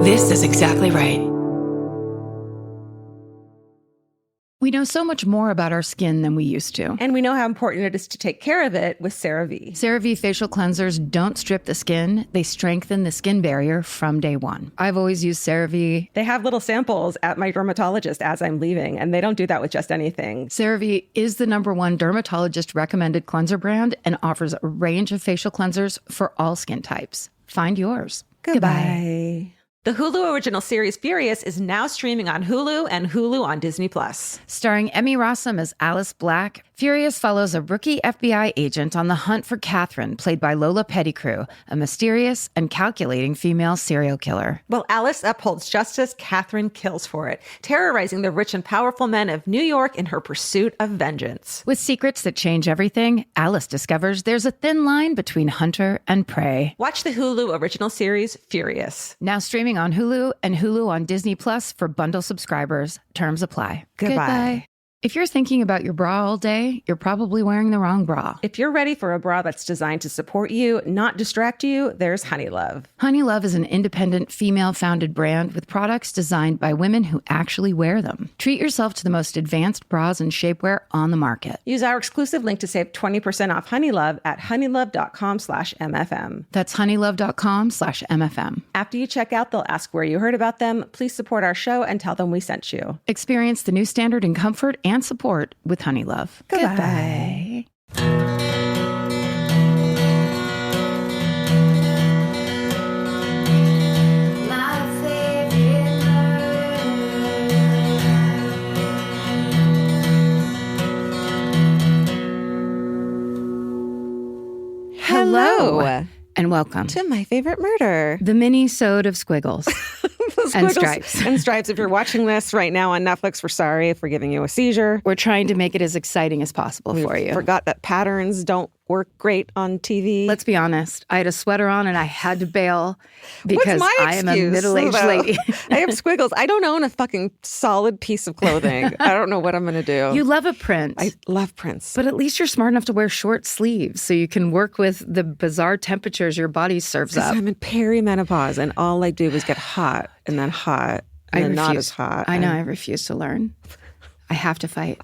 This is exactly right. We know so much more about our skin than we used to. And we know how important it is to take care of it with CeraVe. CeraVe facial cleansers don't strip the skin. They strengthen the skin barrier from day one. I've always used CeraVe. They have little samples at my dermatologist as I'm leaving, and they don't do that with just anything. CeraVe is the #1 dermatologist recommended cleanser brand and offers a range of facial cleansers for all skin types. Find yours. Goodbye. The Hulu original series Furious is now streaming on Hulu and Hulu on Disney+. Starring Emmy Rossum as Alice Black, Furious follows a rookie FBI agent on the hunt for Catherine, played by Lola Pettigrew, a mysterious and calculating female serial killer. While Alice upholds justice, Catherine kills for it, terrorizing the rich and powerful men of New York in her pursuit of vengeance. With secrets that change everything, Alice discovers there's a thin line between hunter and prey. Watch the Hulu original series Furious. Now streaming on Hulu and Hulu on Disney Plus for bundle subscribers. Terms apply. Goodbye. If you're thinking about your bra all day, you're probably wearing the wrong bra. If you're ready for a bra that's designed to support you, not distract you, there's Honeylove. Honeylove is an independent, female-founded brand with products designed by women who actually wear them. Treat yourself to the most advanced bras and shapewear on the market. Use our exclusive link to save 20% off Honeylove at honeylove.com/MFM. That's honeylove.com/MFM. After you check out, they'll ask where you heard about them. Please support our show and tell them we sent you. Experience the new standard in comfort and support with Honeylove. Goodbye. Hello. And welcome To My Favorite Murder. the Minisode of Squiggles. And stripes. And stripes. If you're watching this right now on Netflix, we're sorry if we're giving you a seizure. We're trying to make it as exciting as possible for you. Forgot that patterns don't work great on TV. Let's be honest. I had a sweater on and I had to bail because What's my I am a excuse, middle-aged though? lady. I have squiggles. I don't own a fucking solid piece of clothing. I don't know what I'm going to do. You love a print. I love prints. But at least you're smart enough to wear short sleeves so you can work with the bizarre temperatures your body serves up. I'm in perimenopause and all I do is get hot and then hot and then not as hot. I know. I refuse to learn. I have to fight.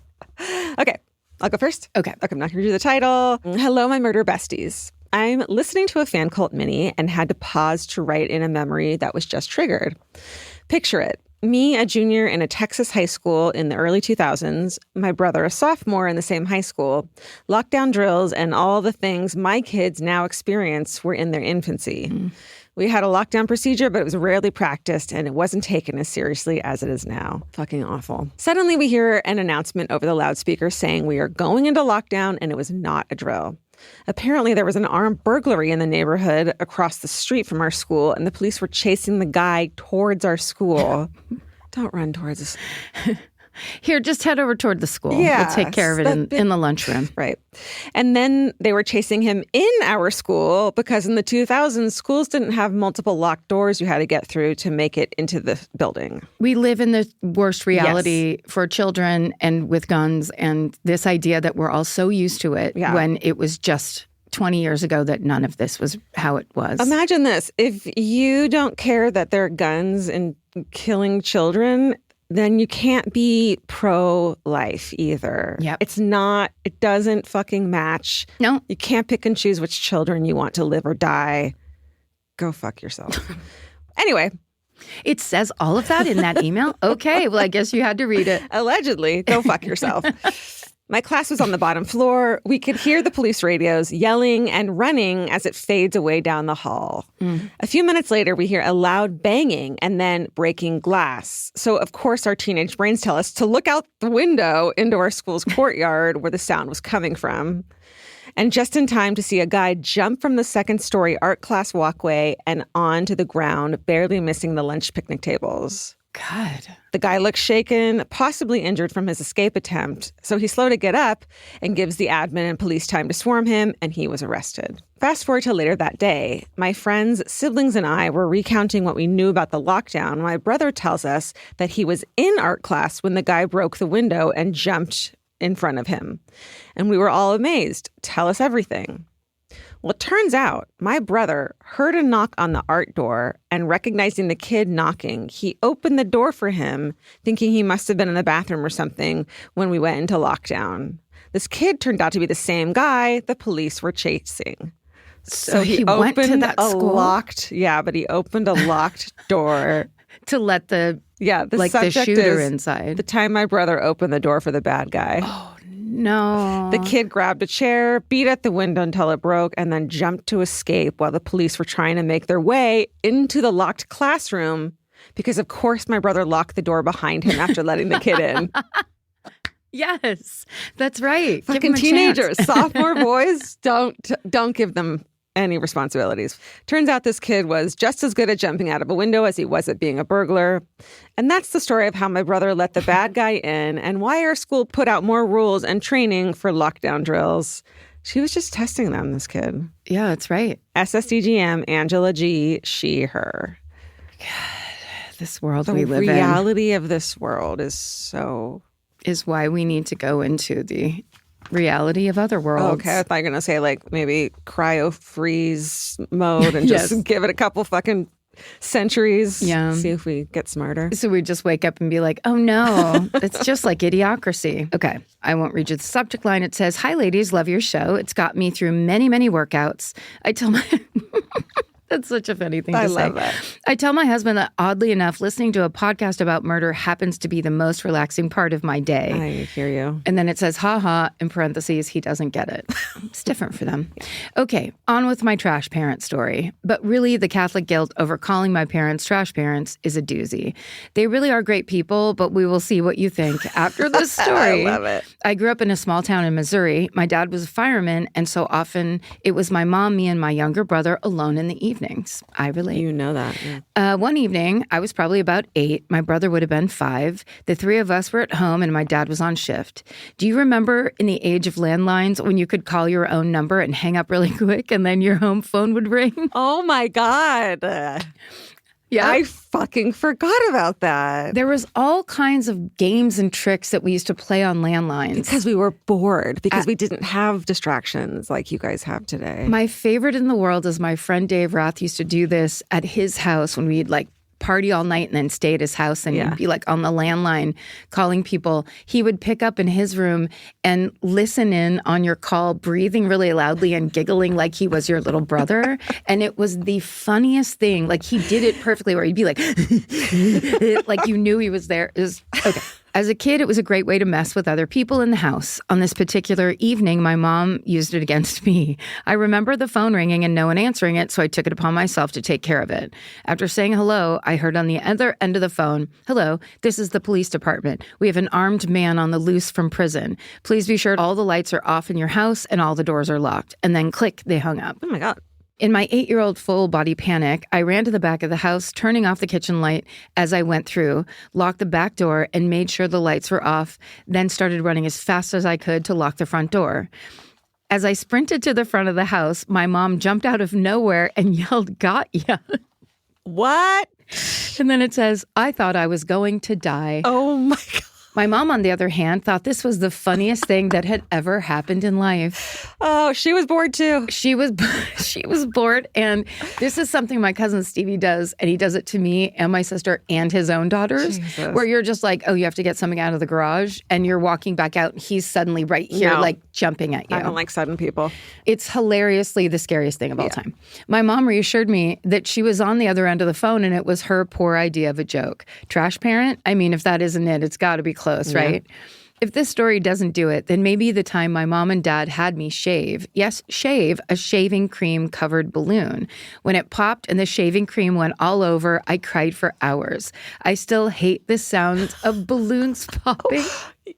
Okay. I'll go first. Okay. I'm not going to do the title. Hello, my murder besties. I'm listening to a fan cult mini and had to pause to write in a memory that was just triggered. Picture it. Me, a junior in a Texas high school in the early 2000s, my brother, a sophomore in the same high school, lockdown drills and all the things my kids now experience were in their infancy. We had a lockdown procedure, but it was rarely practiced, and it wasn't taken as seriously as it is now. Fucking awful. Suddenly, we hear an announcement over the loudspeaker saying we are going into lockdown, and it was not a drill. Apparently, there was an armed burglary in the neighborhood across the street from our school, and the police were chasing the guy towards our school. Don't run towards us. Here, just head over toward the school. Yeah, We'll take care of it in the lunchroom. Right. And then they were chasing him in our school because in the 2000s, schools didn't have multiple locked doors you had to get through to make it into the building. We live in the worst reality for children and with guns, and this idea that we're all so used to it when it was just 20 years ago that none of this was how it was. Imagine this. If you don't care that there are guns and killing children, then you can't be pro-life either. Yep. It doesn't fucking match. No. You can't pick and choose which children you want to live or die. Go fuck yourself. Anyway. It says all of that in that email? Okay, well, I guess you had to read it. Allegedly. Go fuck yourself. My class was on the bottom floor. We could hear the police radios yelling and running as it fades away down the hall. A few minutes later, we hear a loud banging and then breaking glass. So, of course, our teenage brains tell us to look out the window into our school's courtyard where the sound was coming from. And just in time to see a guy jump from the second-story art class walkway and onto the ground, barely missing the lunch picnic tables. God. The guy looks shaken, possibly injured from his escape attempt, so he's slow to get up and gives the admin and police time to swarm him, and he was arrested. Fast forward to later that day. My friends, siblings, and I were recounting what we knew about the lockdown. My brother tells us that he was in art class when the guy broke the window and jumped in front of him. And we were all amazed. Tell us everything. Well, it turns out my brother heard a knock on the art door, and recognizing the kid knocking, he opened the door for him, thinking he must have been in the bathroom or something when we went into lockdown. This kid turned out to be the same guy the police were chasing. So he went to that school? But he opened a locked door. To let the shooter inside. The time my brother opened the door for the bad guy. Oh, no. The kid grabbed a chair, beat at the window until it broke, and then jumped to escape while the police were trying to make their way into the locked classroom because, of course, my brother locked the door behind him after letting the kid in. Yes, that's right. Fucking teenagers, sophomore boys, don't give them any responsibilities. Turns out this kid was just as good at jumping out of a window as he was at being a burglar. And that's the story of how my brother let the bad guy in and why our school put out more rules and training for lockdown drills. She was just testing them, this kid. Yeah, that's right. SSDGM, Angela G, she, her. God, this world we live in. The reality of this world is why we need to go into the reality of other worlds. Okay, I thought you were going to say like maybe cryo freeze mode and just give it a couple fucking centuries. Yeah. See if we get smarter. So we just wake up and be like, oh no, it's just like Idiocracy. Okay, I won't read you the subject line. It says, "Hi ladies, love your show. It's got me through many, many workouts. I tell my..." That's such a funny thing to say. I love it. I tell my husband that, oddly enough, listening to a podcast about murder happens to be the most relaxing part of my day. I hear you. And then it says, haha, in parentheses, he doesn't get it. It's different for them. Okay, on with my trash parent story. But really, the Catholic guilt over calling my parents trash parents is a doozy. They really are great people, but we will see what you think after this story. I love it. I grew up in a small town in Missouri. My dad was a fireman, and so often it was my mom, me, and my younger brother alone in the evenings. I relate. You know that. Yeah. One evening, I was probably about 8. My brother would have been 5. The 3 of us were at home and my dad was on shift. Do you remember in the age of landlines when you could call your own number and hang up really quick and then your home phone would ring? Oh my God. Yeah, I fucking forgot about that. There was all kinds of games and tricks that we used to play on landlines. Because we were bored, because we didn't have distractions like you guys have today. My favorite in the world is my friend Dave Rath used to do this at his house when we'd like party all night and then stay at his house and he'd be like on the landline calling people. He would pick up in his room and listen in on your call, breathing really loudly and giggling like he was your little brother. And it was the funniest thing. Like he did it perfectly where he'd be like, like you knew he was there. It was, okay. As a kid, it was a great way to mess with other people in the house. On this particular evening, my mom used it against me. I remember the phone ringing and no one answering it, so I took it upon myself to take care of it. After saying hello, I heard on the other end of the phone, "Hello, this is the police department. We have an armed man on the loose from prison. Please be sure all the lights are off in your house and all the doors are locked." And then click, they hung up. Oh my God. In my 8-year-old full-body panic, I ran to the back of the house, turning off the kitchen light as I went through, locked the back door, and made sure the lights were off, then started running as fast as I could to lock the front door. As I sprinted to the front of the house, my mom jumped out of nowhere and yelled, "Got ya." What? And then it says, "I thought I was going to die." Oh my God. My mom, on the other hand, thought this was the funniest thing that had ever happened in life. Oh, she was bored too. She was bored. And this is something my cousin Stevie does. And he does it to me and my sister and his own daughters. Jesus. Where you're just like, oh, you have to get something out of the garage. And you're walking back out. And he's suddenly right here, like jumping at you. I don't like sudden people. It's hilariously the scariest thing of all time. My mom reassured me that she was on the other end of the phone and it was her poor idea of a joke. Trash parent? I mean, if that isn't it, it's got to be close, right? If this story doesn't do it, then maybe the time my mom and dad had me shave, yes, shave a shaving cream covered balloon. When it popped and the shaving cream went all over, I cried for hours. I still hate the sound of balloons popping.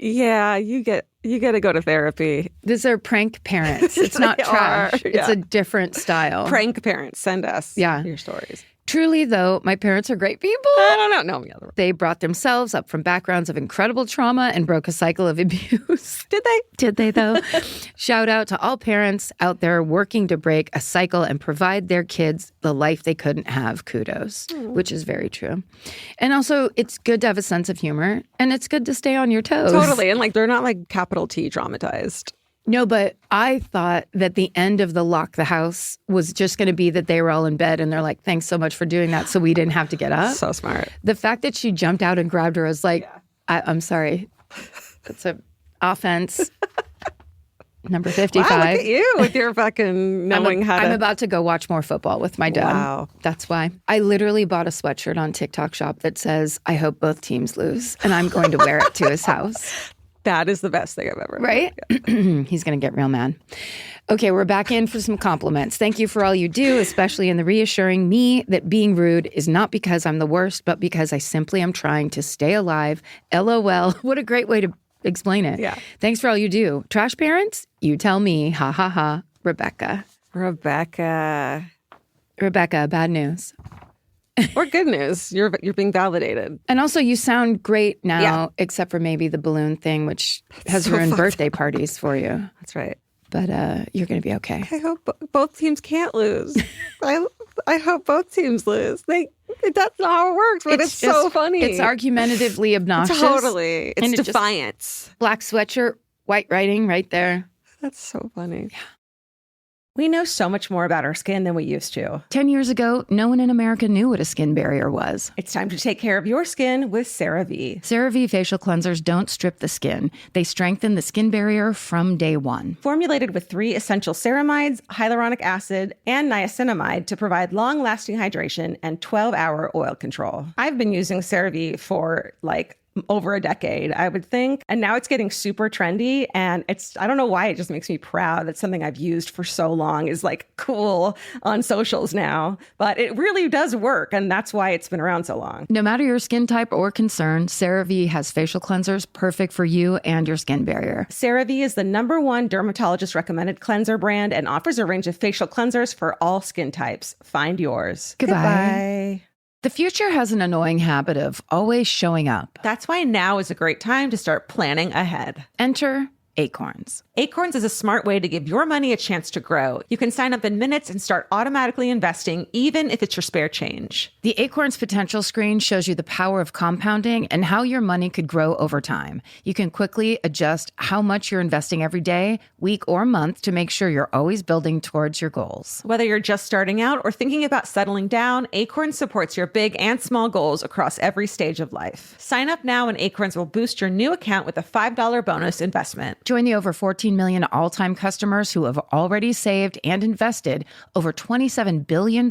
Yeah, you got to go to therapy. These are prank parents. It's not trash. It's a different style. Prank parents, send us your stories. Truly, though, my parents are great people. I don't know. They brought themselves up from backgrounds of incredible trauma and broke a cycle of abuse. Did they? Did they, though? Shout out to all parents out there working to break a cycle and provide their kids the life they couldn't have. Kudos, which is very true. And also, it's good to have a sense of humor, and it's good to stay on your toes. Totally. And like, they're not like capital T traumatized. No, but I thought that the end of the lock the house was just going to be that they were all in bed and they're like, thanks so much for doing that. So we didn't have to get up. So smart. The fact that she jumped out and grabbed her was like, I'm sorry. That's an offense. Number 55. Wow, look at you with your fucking knowing how to... I'm about to go watch more football with my dad. Wow. That's why. I literally bought a sweatshirt on TikTok Shop that says, I hope both teams lose. And I'm going to wear it to his house. That is the best thing I've ever heard. Right? He's going to get real mad. Okay, we're back in for some compliments. Thank you for all you do, especially in the reassuring me that being rude is not because I'm the worst, but because I simply am trying to stay alive. LOL. What a great way to explain it. Yeah. Thanks for all you do. Trash parents? You tell me. Ha ha ha. Rebecca, bad news. Or good news. You're being validated. And also, you sound great now, except for maybe the balloon thing, which has ruined birthday parties for you. That's right. But you're going to be okay. I hope both teams can't lose. I hope both teams lose. That's not how it works, but it's so funny. It's argumentatively obnoxious. Totally. It's defiance. Black sweatshirt, white writing right there. That's so funny. Yeah. We know so much more about our skin than we used to. 10 years ago, no one in America knew what a skin barrier was. It's time to take care of your skin with CeraVe. CeraVe facial cleansers don't strip the skin. They strengthen the skin barrier from day one. Formulated with 3 essential ceramides, hyaluronic acid, and niacinamide to provide long-lasting hydration and 12-hour oil control. I've been using CeraVe for over a decade, I would think. And now it's getting super trendy. And I don't know why, it just makes me proud that something I've used for so long is cool on socials now. But it really does work. And that's why it's been around so long. No matter your skin type or concern, CeraVe has facial cleansers perfect for you and your skin barrier. CeraVe is the #1 dermatologist recommended cleanser brand and offers a range of facial cleansers for all skin types. Find yours. Goodbye. The future has an annoying habit of always showing up. That's why now is a great time to start planning ahead. Enter Acorns. Acorns is a smart way to give your money a chance to grow. You can sign up in minutes and start automatically investing, even if it's your spare change. The Acorns potential screen shows you the power of compounding and how your money could grow over time. You can quickly adjust how much you're investing every day, week, or month to make sure you're always building towards your goals. Whether you're just starting out or thinking about settling down, Acorns supports your big and small goals across every stage of life. Sign up now and Acorns will boost your new account with a $5 bonus investment. Join the over 14 million all-time customers who have already saved and invested over $27 billion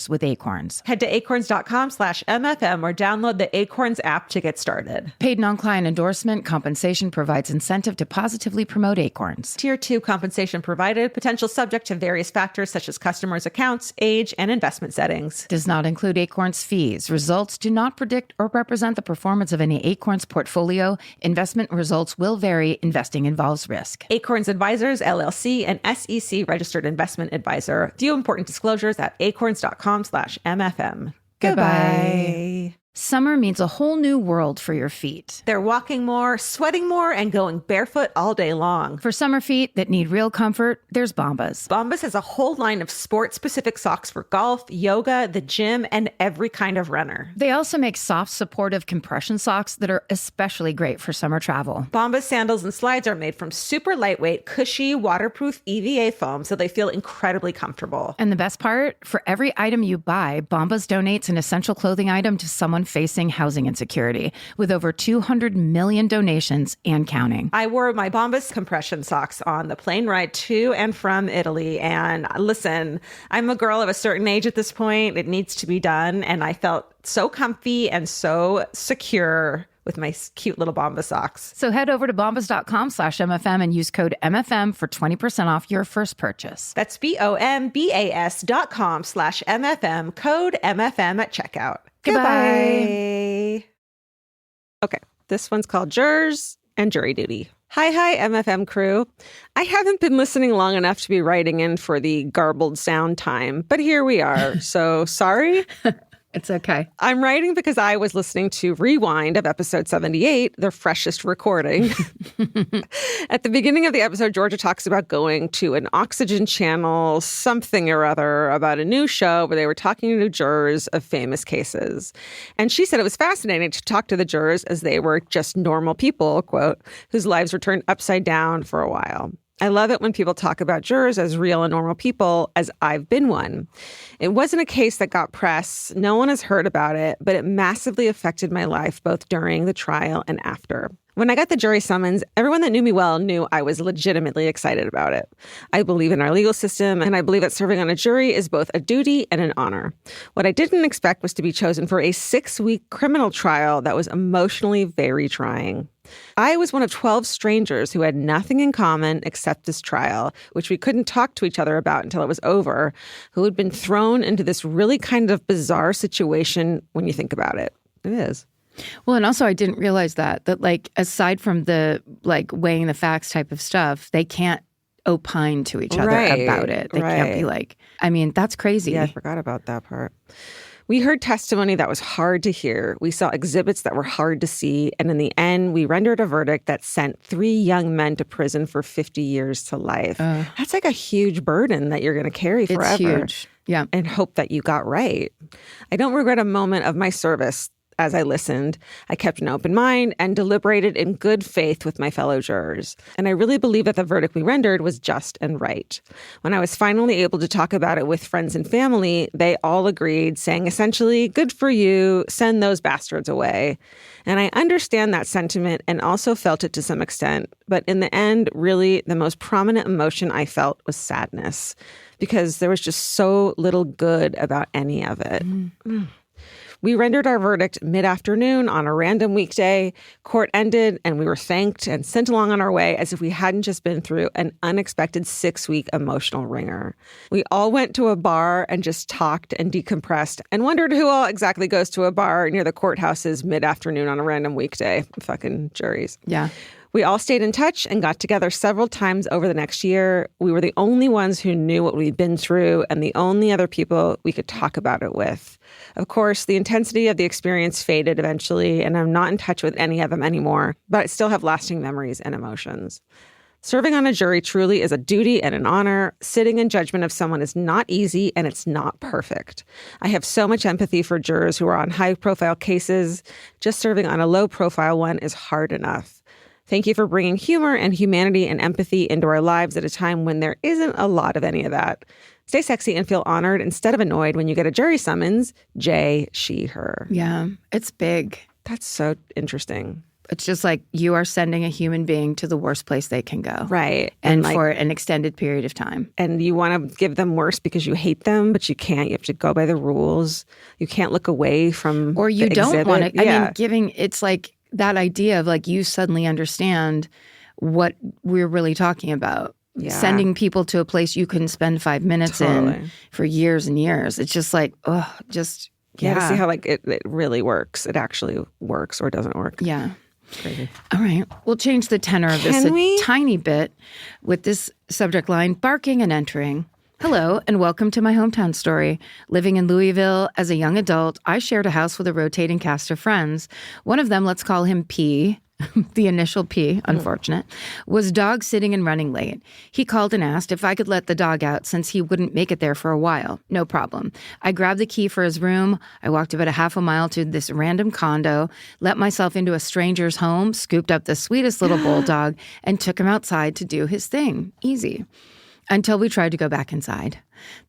with Acorns. Head to acorns.com/MFM or download the Acorns app to get started. Paid non-client endorsement compensation provides incentive to positively promote Acorns. Tier 2 compensation provided, potential subject to various factors such as customers' accounts, age, and investment settings. Does not include Acorns fees. Results do not predict or represent the performance of any Acorns portfolio. Investment results will vary. Investing involves risk. Acorns Advisors, LLC, an SEC registered investment advisor. View important disclosures at acorns.com/MFM. Goodbye. Summer means a whole new world for your feet. They're walking more, sweating more, and going barefoot all day long. For summer feet that need real comfort, there's Bombas. Bombas has a whole line of sport-specific socks for golf, yoga, the gym, and every kind of runner. They also make soft, supportive compression socks that are especially great for summer travel. Bombas sandals and slides are made from super lightweight, cushy, waterproof EVA foam, so they feel incredibly comfortable. And the best part? For every item you buy, Bombas donates an essential clothing item to someone facing housing insecurity, with over 200 million donations and counting. I wore my Bombas compression socks on the plane ride to and from Italy. And listen, I'm a girl of a certain age at this point. It needs to be done. And I felt so comfy and so secure with my cute little Bombas socks. So head over to bombas.com/MFM and use code MFM for 20% off your first purchase. That's BOMBAS.com/MFM, code MFM at checkout. Goodbye. Okay, this one's called Jurors and Jury Duty. Hi, MFM crew. I haven't been listening long enough to be writing in for the garbled sound time, but here we are. So sorry. It's okay. I'm writing because I was listening to Rewind of episode 78, the freshest recording. At the beginning of the episode, Georgia talks about going to an Oxygen Channel something or other about a new show where they were talking to jurors of famous cases. And she said it was fascinating to talk to the jurors as they were just normal people, quote, whose lives were turned upside down for a while. I love it when people talk about jurors as real and normal people, as I've been one. It wasn't a case that got press. No one has heard about it, but it massively affected my life both during the trial and after. When I got the jury summons, everyone that knew me well knew I was legitimately excited about it. I believe in our legal system, and I believe that serving on a jury is both a duty and an honor. What I didn't expect was to be chosen for a 6-week criminal trial that was emotionally very trying. I was one of 12 strangers who had nothing in common except this trial, which we couldn't talk to each other about until it was over, who had been thrown into this really kind of bizarre situation when you think about it. It is. Well, and also I didn't realize that like aside from the like weighing the facts type of stuff, they can't opine to each other about it. They can't be like, I mean, that's crazy. Yeah, I forgot about that part. We heard testimony that was hard to hear. We saw exhibits that were hard to see. And in the end, we rendered a verdict that sent 3 young men to prison for 50 years to life. That's like a huge burden that you're going to carry forever. It's huge. Yeah. And hope that you got right. I don't regret a moment of my service. As I listened, I kept an open mind and deliberated in good faith with my fellow jurors. And I really believe that the verdict we rendered was just and right. When I was finally able to talk about it with friends and family, they all agreed, saying essentially, good for you, send those bastards away. And I understand that sentiment and also felt it to some extent. But in the end, really, the most prominent emotion I felt was sadness, because there was just so little good about any of it. We rendered our verdict mid-afternoon on a random weekday. Court ended, and we were thanked and sent along on our way as if we hadn't just been through an unexpected 6-week emotional ringer. We all went to a bar and just talked and decompressed and wondered who all exactly goes to a bar near the courthouses mid-afternoon on a random weekday. Fucking juries. Yeah. We all stayed in touch and got together several times over the next year. We were the only ones who knew what we'd been through and the only other people we could talk about it with. Of course, the intensity of the experience faded eventually, and I'm not in touch with any of them anymore, but I still have lasting memories and emotions. Serving on a jury truly is a duty and an honor. Sitting in judgment of someone is not easy, and it's not perfect. I have so much empathy for jurors who are on high-profile cases. Just serving on a low-profile one is hard enough. Thank you for bringing humor and humanity and empathy into our lives at a time when there isn't a lot of any of that. Stay sexy and feel honored instead of annoyed when you get a jury summons. J, she, her. Yeah, it's big. That's so interesting. It's just like you are sending a human being to the worst place they can go. Right. And like, for an extended period of time. And you want to give them worse because you hate them, but you can't. You have to go by the rules. You can't look away from or you the don't exhibit. want to. I mean, it's like that idea of like you suddenly understand what we're really talking about. Yeah. Sending people to a place you couldn't spend 5 minutes in for years and years. It's just like, just, yeah. To see how like it really works. It actually works or doesn't work. Yeah. Crazy. All right. We'll change the tenor of this a tiny bit with this subject line, barking and entering. Hello, and welcome to my hometown story. Living in Louisville as a young adult, I shared a house with a rotating cast of friends. One of them, let's call him P, the initial P, unfortunate, was dog sitting and running late. He called and asked if I could let the dog out since he wouldn't make it there for a while. No problem. I grabbed the key for his room. I walked about a half a mile to this random condo, let myself into a stranger's home, scooped up the sweetest little bulldog, and took him outside to do his thing. Easy. Until we tried to go back inside.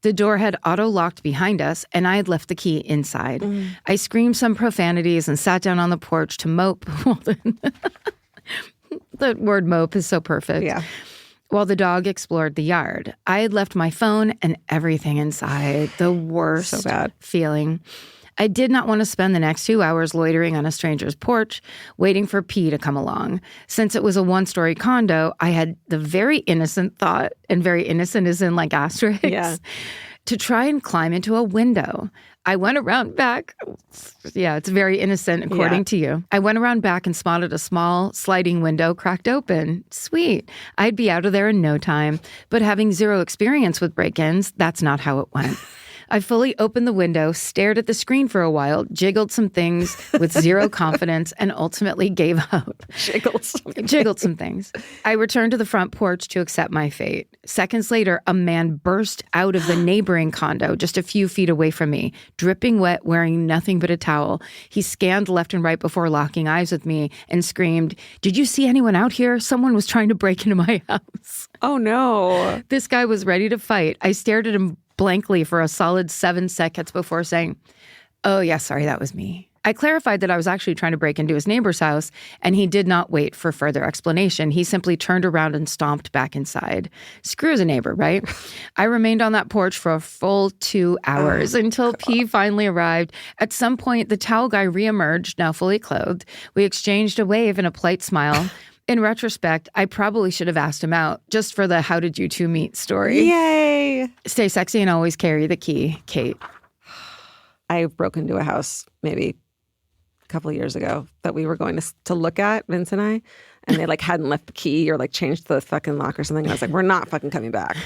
The door had auto-locked behind us, and I had left the key inside. I screamed some profanities and sat down on the porch to mope. The word mope is so perfect. Yeah. While the dog explored the yard. I had left my phone and everything inside. The worst so bad feeling. I did not want to spend the next 2 hours loitering on a stranger's porch, waiting for P to come along. Since it was a 1-story condo, I had the very innocent thought, and very innocent is in like asterisks, to try and climb into a window. I went around back. Yeah, it's very innocent according to you. I went around back and spotted a small sliding window cracked open. Sweet. I'd be out of there in no time. But having zero experience with break-ins, that's not how it went. I fully opened the window, stared at the screen for a while, jiggled some things with zero confidence, and ultimately gave up. Jiggled some things. I returned to the front porch to accept my fate. Seconds later, a man burst out of the neighboring condo just a few feet away from me, dripping wet, wearing nothing but a towel. He scanned left and right before locking eyes with me and screamed, "Did you see anyone out here? Someone was trying to break into my house." Oh, no. This guy was ready to fight. I stared at him blankly for a solid 7 seconds before saying, "Oh, yeah, sorry, that was me." I clarified that I was actually trying to break into his neighbor's house, and he did not wait for further explanation. He simply turned around and stomped back inside. Screw the neighbor, right? I remained on that porch for a full 2 hours until P finally arrived. At some point, the towel guy reemerged, now fully clothed. We exchanged a wave and a polite smile. In retrospect, I probably should have asked him out just for the "how did you two meet" story. Yay! Stay sexy and always carry the key, Kate. I broke into a house maybe a couple of years ago that we were going to look at, Vince and I, and they hadn't left the key or changed the fucking lock or something. I was like, we're not fucking coming back.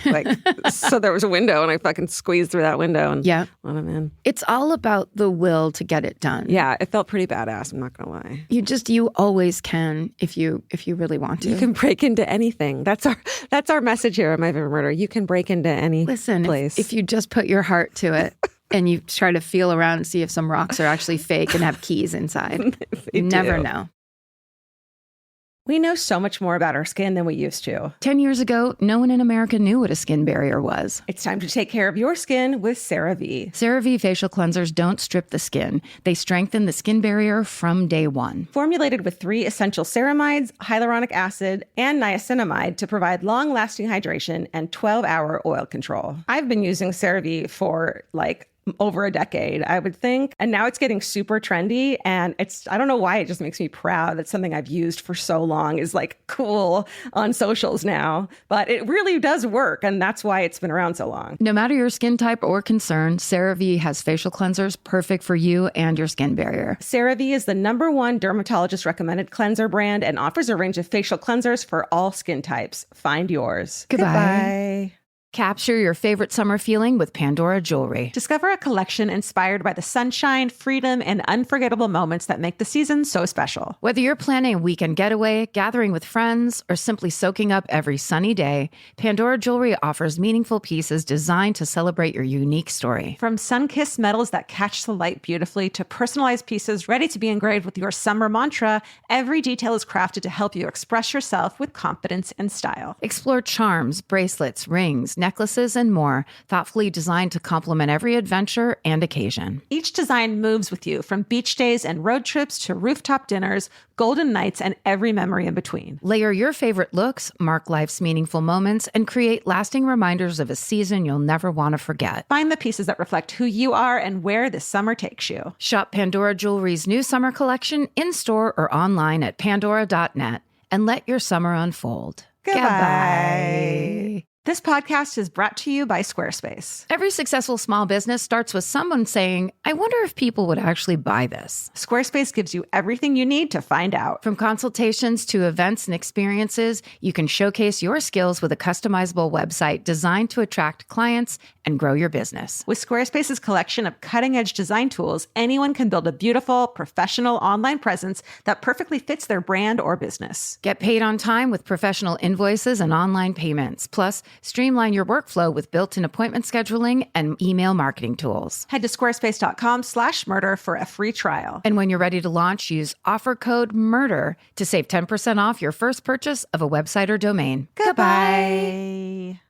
So there was a window and I fucking squeezed through that window and let him in. It's all about the will to get it done. Yeah, it felt pretty badass, I'm not gonna lie. You always can if you really want to. You can break into anything. That's our message here at My Favorite Murder. You can break into any place. If you just put your heart to it. And you try to feel around and see if some rocks are actually fake and have keys inside. You never know. We know so much more about our skin than we used to. 10 years ago, no one in America knew what a skin barrier was. It's time to take care of your skin with CeraVe. CeraVe facial cleansers don't strip the skin. They strengthen the skin barrier from day one. Formulated with 3 essential ceramides, hyaluronic acid, and niacinamide to provide long-lasting hydration and 12-hour oil control. I've been using CeraVe for over a decade, I would think. And now it's getting super trendy. And I don't know why, it just makes me proud that something I've used for so long is cool on socials now. But it really does work. And that's why it's been around so long. No matter your skin type or concern, CeraVe has facial cleansers perfect for you and your skin barrier. CeraVe is the #1 dermatologist recommended cleanser brand and offers a range of facial cleansers for all skin types. Find yours. Goodbye. Capture your favorite summer feeling with Pandora jewelry. Discover a collection inspired by the sunshine, freedom, and unforgettable moments that make the season so special. Whether you're planning a weekend getaway, gathering with friends, or simply soaking up every sunny day, Pandora jewelry offers meaningful pieces designed to celebrate your unique story. From sun-kissed metals that catch the light beautifully to personalized pieces ready to be engraved with your summer mantra, every detail is crafted to help you express yourself with confidence and style. Explore charms, bracelets, rings, necklaces, and more, thoughtfully designed to complement every adventure and occasion. Each design moves with you, from beach days and road trips to rooftop dinners, golden nights, and every memory in between. Layer your favorite looks, mark life's meaningful moments, and create lasting reminders of a season you'll never want to forget. Find the pieces that reflect who you are and where this summer takes you. Shop Pandora Jewelry's new summer collection in-store or online at pandora.net and let your summer unfold. Goodbye. This podcast is brought to you by Squarespace. Every successful small business starts with someone saying, "I wonder if people would actually buy this." Squarespace gives you everything you need to find out. From consultations to events and experiences, you can showcase your skills with a customizable website designed to attract clients and grow your business. With Squarespace's collection of cutting-edge design tools, anyone can build a beautiful, professional online presence that perfectly fits their brand or business. Get paid on time with professional invoices and online payments. Plus, streamline your workflow with built-in appointment scheduling and email marketing tools. Head to squarespace.com/murder for a free trial. And when you're ready to launch, use offer code MURDER to save 10% off your first purchase of a website or domain. Goodbye.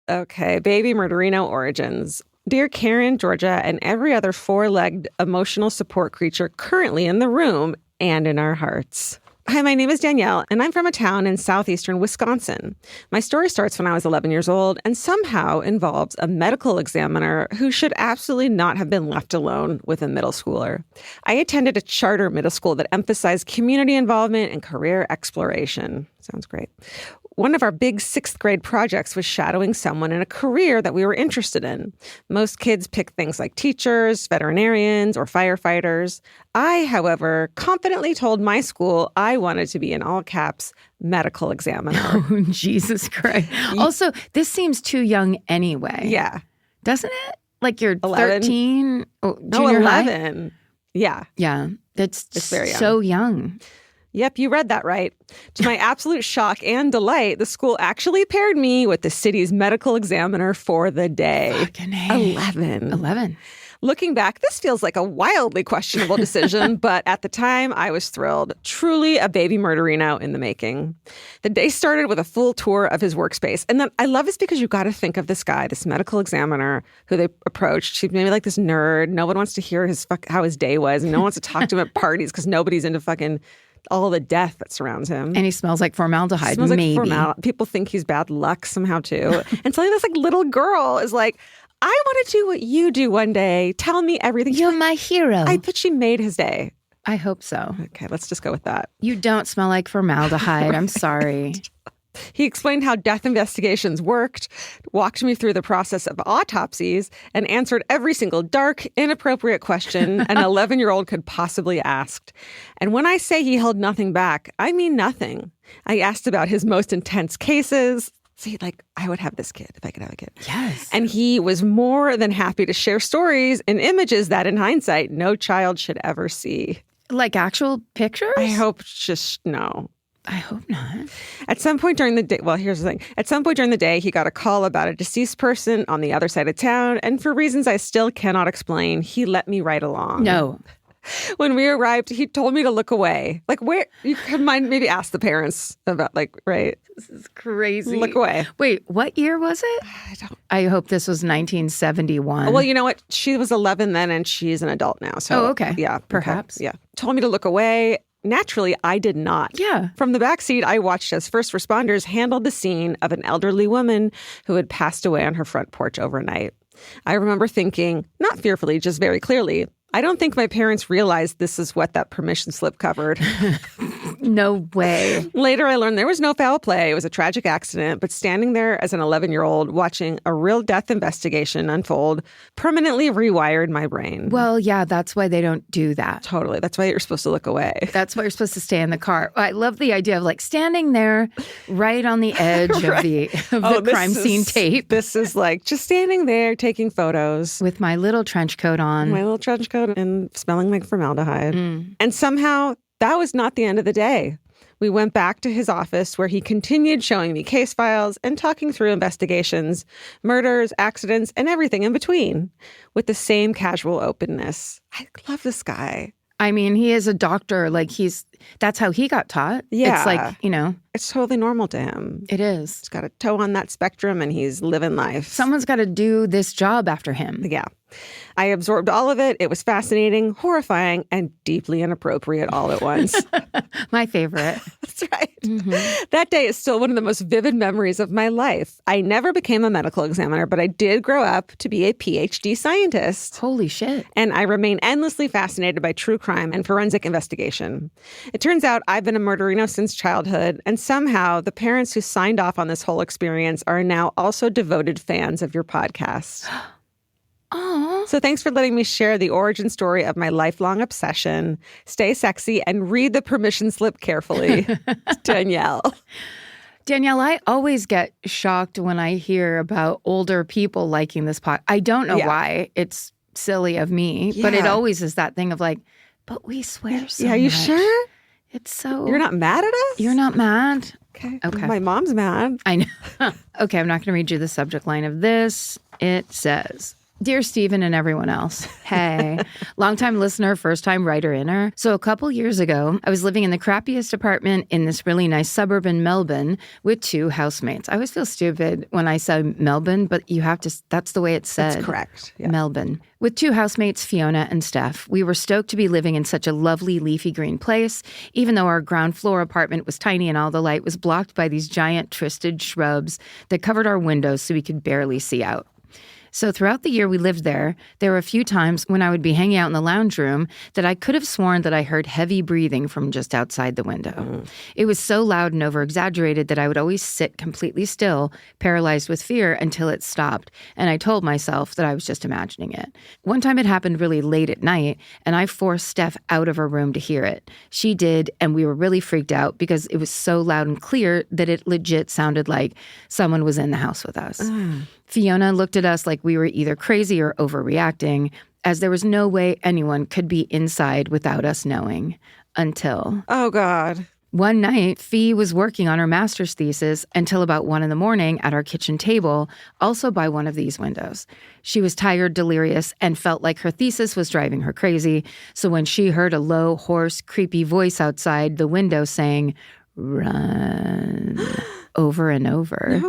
Okay, baby Murderino origins. Dear Karen, Georgia, and every other 4-legged emotional support creature currently in the room and in our hearts. Hi, my name is Danielle, and I'm from a town in southeastern Wisconsin. My story starts when I was 11 years old and somehow involves a medical examiner who should absolutely not have been left alone with a middle schooler. I attended a charter middle school that emphasized community involvement and career exploration. Sounds great. One of our big 6th grade projects was shadowing someone in a career that we were interested in. Most kids pick things like teachers, veterinarians, or firefighters. I, however, confidently told my school I wanted to be, in all caps, medical examiner. Oh, Jesus Christ. Also, this seems too young anyway. Yeah. Doesn't it? Like you're 11? 13? Oh, No, junior 11. high? Yeah. Yeah. It's very young. So young. Yep, you read that right. To my absolute shock and delight, the school actually paired me with the city's medical examiner for the day. Fucking A. 11. Looking back, this feels like a wildly questionable decision, but at the time, I was thrilled. Truly a baby Murderino in the making. The day started with a full tour of his workspace. And then I love this because you got to think of this guy, this medical examiner who they approached. She's maybe like this nerd. No one wants to hear how his day was. And no one wants to talk to him at parties because nobody's into fucking all the death that surrounds him. And he smells like formaldehyde, smells maybe. Like formaldehyde. People think he's bad luck somehow, too. And suddenly this like little girl is like, I want to do what you do one day. Tell me everything. You're my hero. I bet she made his day. I hope so. Okay, let's just go with that. You don't smell like formaldehyde. I'm sorry. He explained how death investigations worked, walked me through the process of autopsies, and answered every single dark, inappropriate question an 11-year-old could possibly ask. And when I say he held nothing back, I mean nothing. I asked about his most intense cases. See, like, I would have this kid if I could have a kid. Yes. And he was more than happy to share stories and images that, in hindsight, no child should ever see. Like actual pictures? I hope just no. I hope not. At some point during the day, well, here's the thing. At some point during the day, he got a call about a deceased person on the other side of town. And for reasons I still cannot explain, he let me ride along. No. When we arrived, he told me to look away. Like, where you could mind maybe ask the parents about, like, right? This is crazy. Look away. Wait, what year was it? I hope this was 1971. Well, you know what? She was 11 then, and she's an adult now. So, oh, okay. Yeah, perhaps. Okay. Yeah, told me to look away. Naturally, I did not. Yeah. From the backseat, I watched as first responders handled the scene of an elderly woman who had passed away on her front porch overnight. I remember thinking, not fearfully, just very clearly, I don't think my parents realized this is what that permission slip covered. No way. Later, I learned there was no foul play. It was a tragic accident. But standing there as an 11-year-old watching a real death investigation unfold permanently rewired my brain. Well, yeah, that's why they don't do that. Totally. That's why you're supposed to look away. That's why you're supposed to stay in the car. I love the idea of like standing there right on the edge right. of the crime scene tape. This is like just standing there taking photos. With my little trench coat on. My little trench coat and smelling like formaldehyde. And somehow that was not the end of the day. We went back to his office where he continued showing me case files and talking through investigations, murders, accidents, and everything in between with the same casual openness. I love this guy. I mean, he is a doctor. Like that's how he got taught. Yeah. It's like, it's totally normal to him. It is. He's got a toe on that spectrum and he's living life. Someone's got to do this job after him. Yeah. I absorbed all of it. It was fascinating, horrifying, and deeply inappropriate all at once. My favorite. That's right. Mm-hmm. That day is still one of the most vivid memories of my life. I never became a medical examiner, but I did grow up to be a PhD scientist. Holy shit. And I remain endlessly fascinated by true crime and forensic investigation. It turns out I've been a Murderino since childhood, and somehow the parents who signed off on this whole experience are now also devoted fans of your podcast. Aww. So thanks for letting me share the origin story of my lifelong obsession. Stay sexy and read the permission slip carefully. Danielle. Danielle, I always get shocked when I hear about older people liking this podcast. I don't know why. It's silly of me, but it always is that thing of like, but we swear so much. Yeah, you sure? It's so... You're not mad at us? You're not mad? Okay. My mom's mad. I know. Okay, I'm not going to read you the subject line of this. It says... Dear Stephen and everyone else, hey, longtime listener, first-time writer-inner. So a couple years ago, I was living in the crappiest apartment in this really nice suburb in Melbourne with 2 housemates. I always feel stupid when I say Melbourne, but you have to, that's the way it's said. That's correct. Yeah. Melbourne. With 2 housemates, Fiona and Steph. We were stoked to be living in such a lovely leafy green place, even though our ground floor apartment was tiny and all the light was blocked by these giant twisted shrubs that covered our windows so we could barely see out. So throughout the year we lived there were a few times when I would be hanging out in the lounge room that I could have sworn that I heard heavy breathing from just outside the window. It was so loud and over-exaggerated that I would always sit completely still, paralyzed with fear, until it stopped. And I told myself that I was just imagining it. One time it happened really late at night, and I forced Steph out of her room to hear it. She did, and we were really freaked out because it was so loud and clear that it legit sounded like someone was in the house with us. Fiona looked at us like we were either crazy or overreacting, as there was no way anyone could be inside without us knowing. Until... Oh, God. One night, Fee was working on her master's thesis until about 1 a.m. at our kitchen table, also by one of these windows. She was tired, delirious, and felt like her thesis was driving her crazy. So when she heard a low, hoarse, creepy voice outside the window saying, "Run," over and over,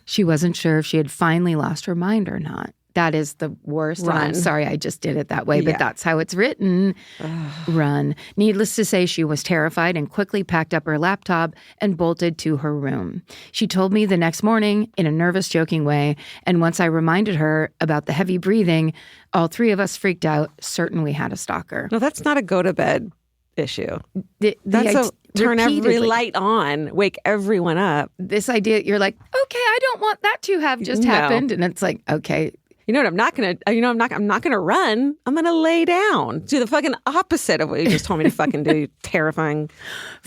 she wasn't sure if she had finally lost her mind or not. That is the worst. Run. And I'm sorry I just did it that way, but that's how it's written. Run. Needless to say, she was terrified and quickly packed up her laptop and bolted to her room. She told me the next morning in a nervous, joking way, and once I reminded her about the heavy breathing, all three of us freaked out, certain we had a stalker. No, that's not a go-to-bed issue. That's a turn every light on, wake everyone up. This idea, you're like, okay, I don't want that to have just happened. And it's like, okay. You know what? I'm not gonna run. I'm gonna lay down. Do the fucking opposite of what you just told me to fucking do. You terrifying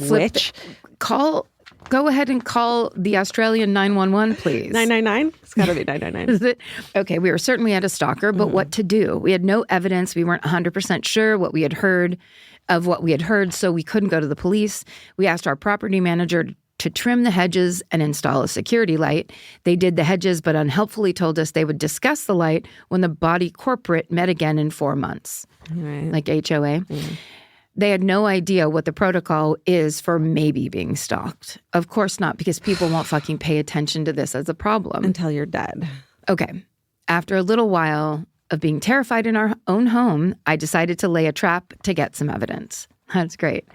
witch. Go ahead and call the Australian 911, please. 999. It's got to be 999. Is it? Okay, we were certain we had a stalker, but what to do? We had no evidence. We weren't 100% sure what we had heard, so we couldn't go to the police. We asked our property manager to trim the hedges and install a security light. They did the hedges, but unhelpfully told us they would discuss the light when the body corporate met again in 4 months, like HOA. They had no idea what the protocol is for maybe being stalked. Of course not, because people won't fucking pay attention to this as a problem. Until you're dead. Okay. After a little while of being terrified in our own home, I decided to lay a trap to get some evidence. That's great.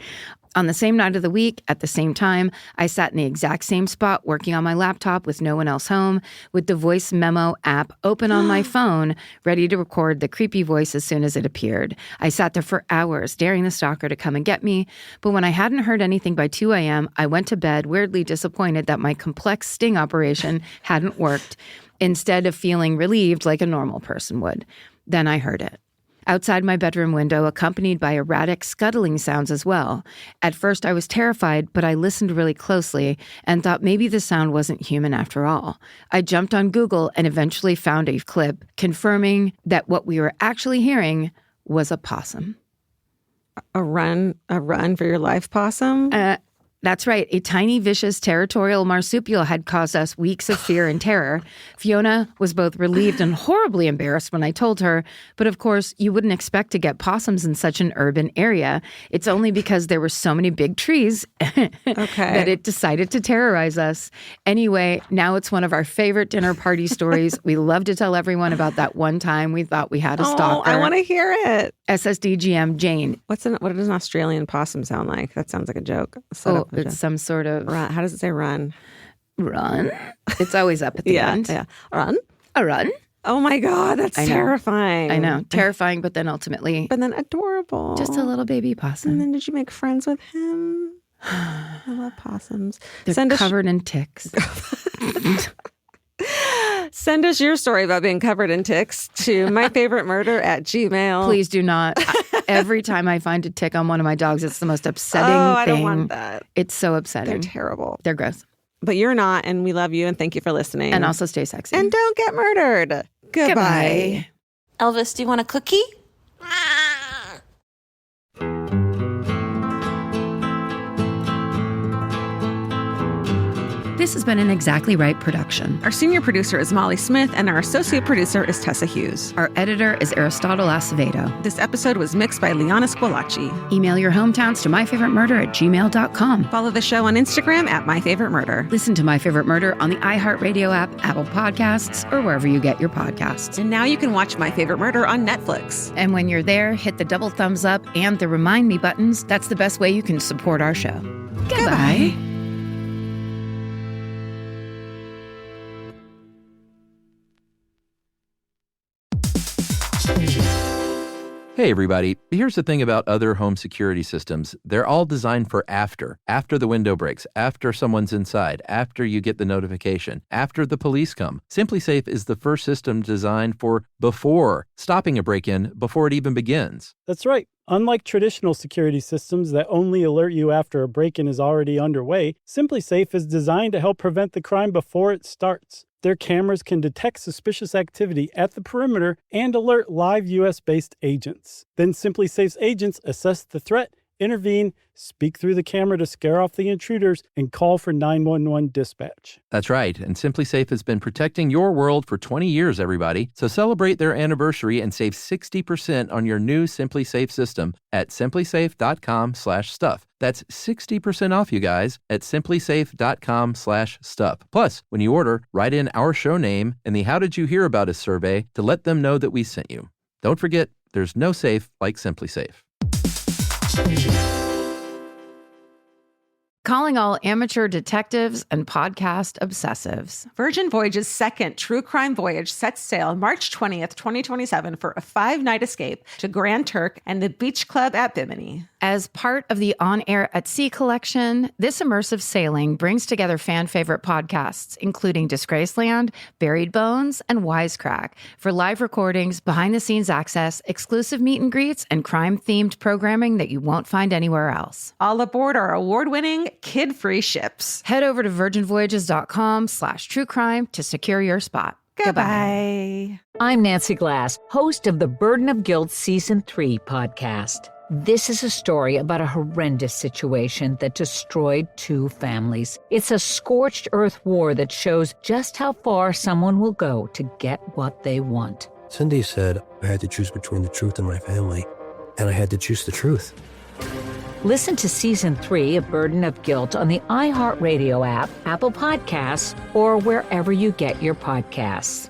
On the same night of the week, at the same time, I sat in the exact same spot working on my laptop with no one else home, with the voice memo app open on my phone, ready to record the creepy voice as soon as it appeared. I sat there for hours, daring the stalker to come and get me. But when I hadn't heard anything by 2 a.m., I went to bed, weirdly disappointed that my complex sting operation hadn't worked, instead of feeling relieved like a normal person would. Then I heard it. Outside my bedroom window, accompanied by erratic scuttling sounds as well. At first, I was terrified, but I listened really closely and thought maybe the sound wasn't human after all. I jumped on Google and eventually found a clip confirming that what we were actually hearing was a possum. A run for your life possum? That's right. A tiny, vicious, territorial marsupial had caused us weeks of fear and terror. Fiona was both relieved and horribly embarrassed when I told her. But of course, you wouldn't expect to get possums in such an urban area. It's only because there were so many big trees that it decided to terrorize us. Anyway, now it's one of our favorite dinner party stories. We love to tell everyone about that one time we thought we had a stalker. I want to hear it. SSDGM Jane. What does an Australian possum sound like? That sounds like a joke. It's some sort of... Run. How does it say run? Run. It's always up at the end. Yeah. Run? A run. Oh my God, that's terrifying. I know. Terrifying, but then ultimately... But then adorable. Just a little baby possum. And then did you make friends with him? I love possums. They're covered in ticks. Send us your story about being covered in ticks to myfavoritemurder@gmail. Please do not. Every time I find a tick on one of my dogs, it's the most upsetting thing. I don't want that. It's so upsetting. They're terrible. They're gross. But you're not, and we love you, and thank you for listening. And also stay sexy. And don't get murdered. Goodbye. Elvis, do you want a cookie? This has been an Exactly Right production. Our senior producer is Molly Smith, and our associate producer is Tessa Hughes. Our editor is Aristotle Acevedo. This episode was mixed by Liana Squilacci. Email your hometowns to myfavoritemurder@gmail.com. Follow the show on Instagram @myfavoritemurder. Listen to My Favorite Murder on the iHeartRadio app, Apple Podcasts, or wherever you get your podcasts. And now you can watch My Favorite Murder on Netflix. And when you're there, hit the double thumbs up and the remind me buttons. That's the best way you can support our show. Goodbye. Hey everybody, here's the thing about other home security systems. They're all designed for after the window breaks, after someone's inside, after you get the notification, after the police come. SimpliSafe is the first system designed for before, stopping a break-in before it even begins. That's right. Unlike traditional security systems that only alert you after a break-in is already underway, SimpliSafe is designed to help prevent the crime before it starts. Their cameras can detect suspicious activity at the perimeter and alert live U.S.-based agents. Then SimpliSafe's agents assess the threat, intervene, speak through the camera to scare off the intruders, and call for 911 dispatch. That's right, and SimpliSafe has been protecting your world for 20 years, everybody. So celebrate their anniversary and save 60% on your new SimpliSafe system at simplisafe.com/stuff. That's 60% off, you guys, at simplisafe.com/stuff. Plus, when you order, write in our show name and the How Did You Hear About Us survey to let them know that we sent you. Don't forget, there's no safe like SimpliSafe. Calling all amateur detectives and podcast obsessives. Virgin Voyage's second true crime voyage sets sail March 20th, 2027 for a 5-night escape to Grand Turk and the Beach Club at Bimini. As part of the On Air at Sea collection, this immersive sailing brings together fan favorite podcasts, including Disgraceland, Buried Bones, and Wisecrack, for live recordings, behind-the-scenes access, exclusive meet and greets, and crime-themed programming that you won't find anywhere else. All aboard our award-winning, kid-free ships. Head over to virginvoyages.com/truecrime to secure your spot. Goodbye. I'm Nancy Glass, host of the Burden of Guilt Season 3 podcast. This is a story about a horrendous situation that destroyed 2 families. It's a scorched earth war that shows just how far someone will go to get what they want. Cindy said I had to choose between the truth and my family, and I had to choose the truth. Listen to Season 3 of Burden of Guilt on the iHeartRadio app, Apple Podcasts, or wherever you get your podcasts.